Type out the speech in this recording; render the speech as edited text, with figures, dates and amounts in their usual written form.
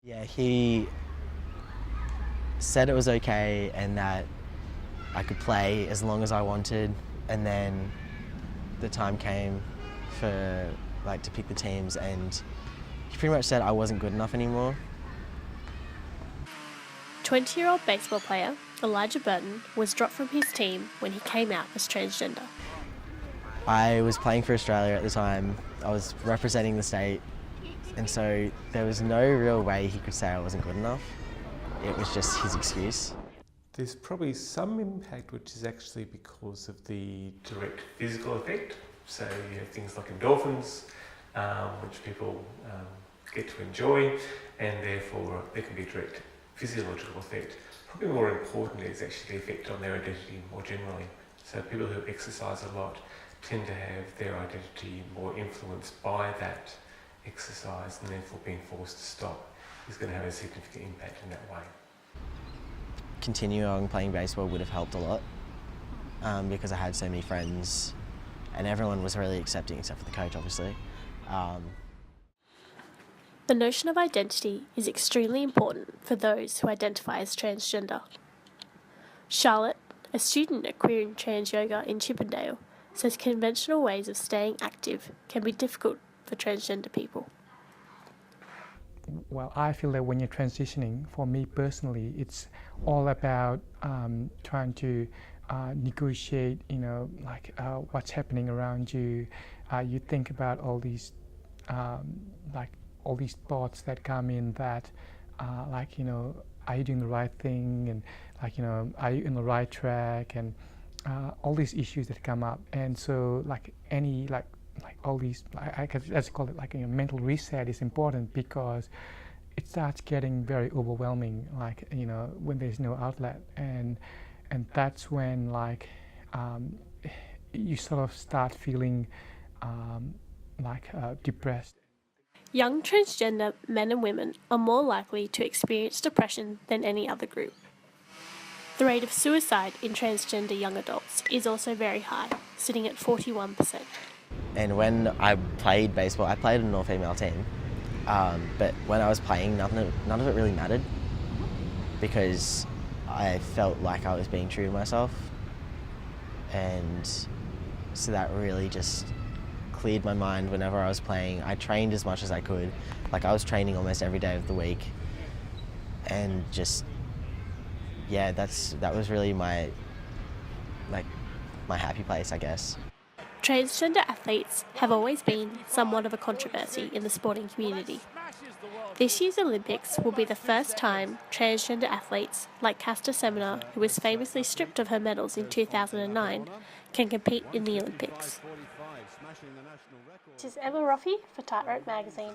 Yeah, he said it was okay and that I could play as long as I wanted, and then the time came for to pick the teams, and he pretty much said I wasn't good enough anymore. 20-year-old baseball player Elijah Burton was dropped from his team when he came out as transgender. I was playing for Australia at the time. I was representing the state, and so there was no real way he could say I wasn't good enough. It was just his excuse. There's probably some impact which is actually because of the direct physical effect. So you have things like endorphins, which people get to enjoy, and therefore there can be a direct physiological effect. Probably more importantly is actually the effect on their identity more generally. So people who exercise a lot tend to have their identity more influenced by that exercise, and therefore being forced to stop is going to have a significant impact in that way. Continuing on playing baseball would have helped a lot because I had so many friends and everyone was really accepting except for the coach, obviously. The notion of identity is extremely important for those who identify as transgender. Charlotte, a student at Queer and Trans Yoga in Chippendale, says conventional ways of staying active can be difficult for transgender people. Well, I feel that when you're transitioning, for me personally, it's all about trying to negotiate, what's happening around you. You think about all these, all these thoughts that come in that, are you doing the right thing, and are you in the right track, and all these issues that come up. And so, all these, let's call it a mental reset is important, because it starts getting very overwhelming, when there's no outlet, and that's when you sort of start feeling depressed. Young transgender men and women are more likely to experience depression than any other group. The rate of suicide in transgender young adults is also very high, sitting at 41%. And when I played baseball, I played in an all-female team, but when I was playing, none of it really mattered, because I felt like I was being true to myself, and so that really just cleared my mind whenever I was playing. I trained as much as I could. I was training almost every day of the week, and just, yeah, that was really my happy place, I guess. Transgender athletes have always been somewhat of a controversy in the sporting community. This year's Olympics will be the first time transgender athletes like Caster Semenya, who was famously stripped of her medals in 2009, can compete in the Olympics. This is Emma Roffey for Tightrope Magazine.